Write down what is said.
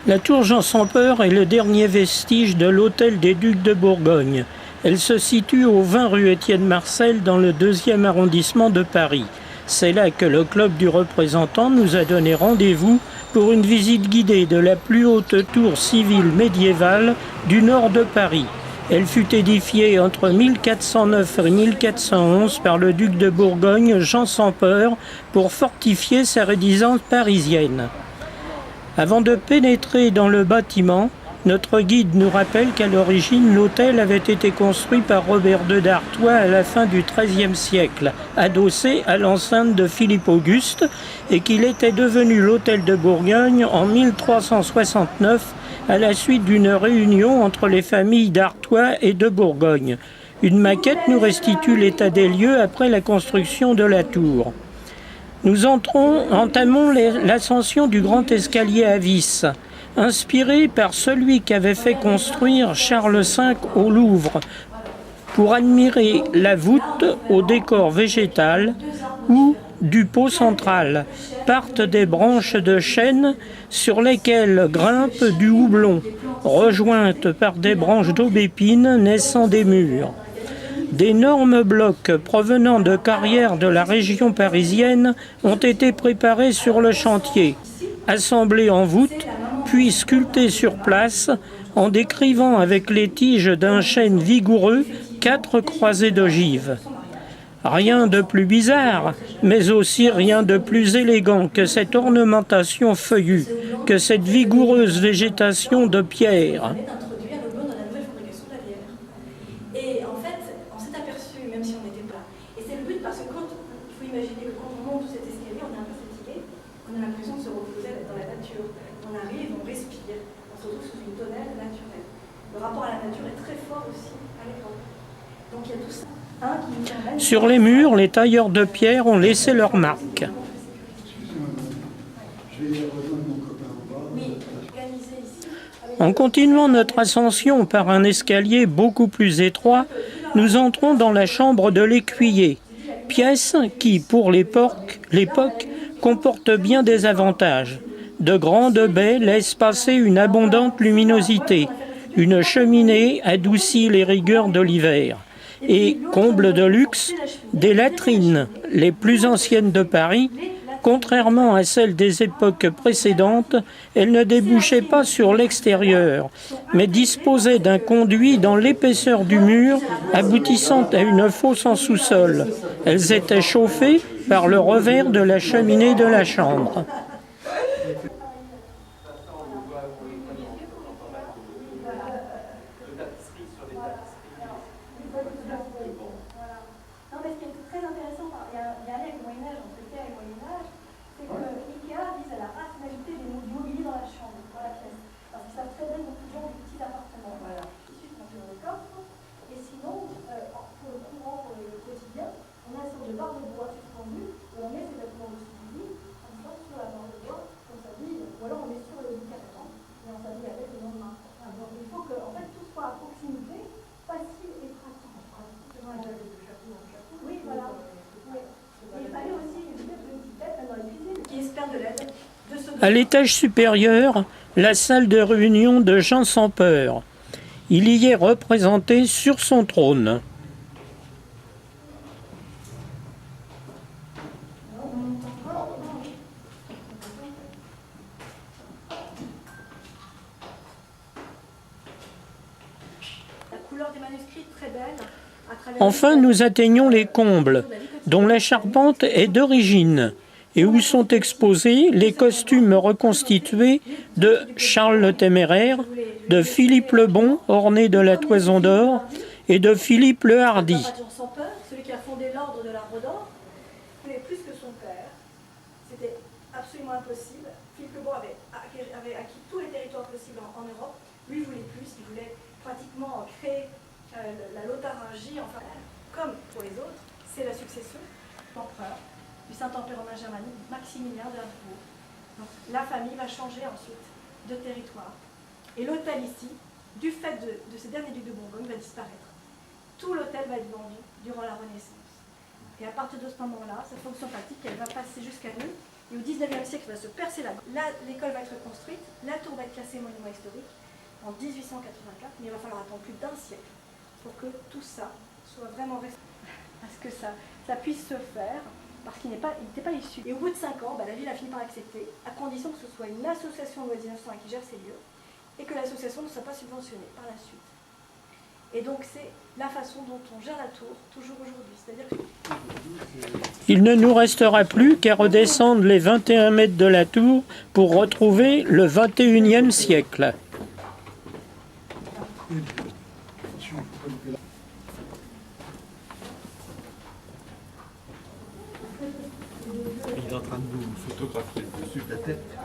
La tour Jean sans Peur est le dernier vestige de l'hôtel des Ducs de Bourgogne. Elle se situe au 20 rue Étienne Marcel dans le 2e arrondissement de Paris. C'est là que le club du représentant nous a donné rendez-vous pour une visite guidée de la plus haute tour civile médiévale du nord de Paris. Elle fut édifiée entre 1409 et 1411 par le duc de Bourgogne Jean sans Peur pour fortifier sa résidence parisienne. Avant de pénétrer dans le bâtiment, notre guide nous rappelle qu'à l'origine, l'hôtel avait été construit par Robert II d'Artois à la fin du XIIIe siècle, adossé à l'enceinte de Philippe Auguste, et qu'il était devenu l'hôtel de Bourgogne en 1369 à la suite d'une réunion entre les familles d'Artois et de Bourgogne. Une maquette nous restitue l'état des lieux après la construction de la tour. Nous entamons l'ascension du grand escalier à vis, inspiré par celui qu'avait fait construire Charles V au Louvre, pour admirer la voûte au décor végétal où, du pot central, partent des branches de chêne sur lesquelles grimpe du houblon, rejointes par des branches d'aubépine naissant des murs. D'énormes blocs provenant de carrières de la région parisienne ont été préparés sur le chantier, assemblés en voûte, puis sculptés sur place en décrivant avec les tiges d'un chêne vigoureux 4 croisées d'ogives. Rien de plus bizarre, mais aussi rien de plus élégant que cette ornementation feuillue, que cette vigoureuse végétation de pierre. Sur les murs, les tailleurs de pierre ont laissé leurs marques. En continuant notre ascension par un escalier beaucoup plus étroit, nous entrons dans la chambre de l'écuyer, pièce qui, pour l'époque, comporte bien des avantages. De grandes baies laissent passer une abondante luminosité. Une cheminée adoucit les rigueurs de l'hiver. Et, comble de luxe, des latrines, les plus anciennes de Paris. Contrairement à celles des époques précédentes, elles ne débouchaient pas sur l'extérieur, mais disposaient d'un conduit dans l'épaisseur du mur, aboutissant à une fosse en sous-sol. Elles étaient chauffées par le revers de la cheminée de la chambre. À l'étage supérieur, la salle de réunion de Jean sans Peur. Il y est représenté sur son trône. Enfin, nous atteignons les combles, dont la charpente est d'origine, et où sont exposés les costumes reconstitués de Charles le Téméraire, de Philippe le Bon, orné de la toison d'or, et de Philippe le Hardi. Celui qui a fondé l'ordre de l'Arbre d'Or, voulait plus que son père. C'était absolument impossible. Philippe le Bon avait acquis tous les territoires possibles en Europe. Lui voulait plus, il voulait pratiquement créer la Lotharingie. Enfin, comme pour les autres, c'est la succession d'empereur du Saint-Empire romain germanique, Maximilien de Habsbourg. Donc la famille va changer ensuite de territoire. Et l'hôtel ici, du fait de ces derniers ducs de Bourgogne, va disparaître. Tout l'hôtel va être vendu durant la Renaissance. Et à partir de ce moment-là, sa fonction pratique, elle va passer jusqu'à nous, Et au 19e siècle, va se percer l'école va être construite, la tour va être classée monument historique en 1884, mais il va falloir attendre plus d'1 siècle pour que tout ça soit vraiment parce que ça puisse se faire, parce qu'il n'était pas issu. Et au bout de 5 ans, la ville a fini par accepter, à condition que ce soit une association de loisirs qui gère ces lieux, et que l'association ne soit pas subventionnée par la suite. Et donc c'est la façon dont on gère la tour, toujours aujourd'hui. C'est-à-dire que... Il ne nous restera plus qu'à redescendre les 21 mètres de la tour pour retrouver le 21e siècle. Il est en train de nous photographier dessus de la tête.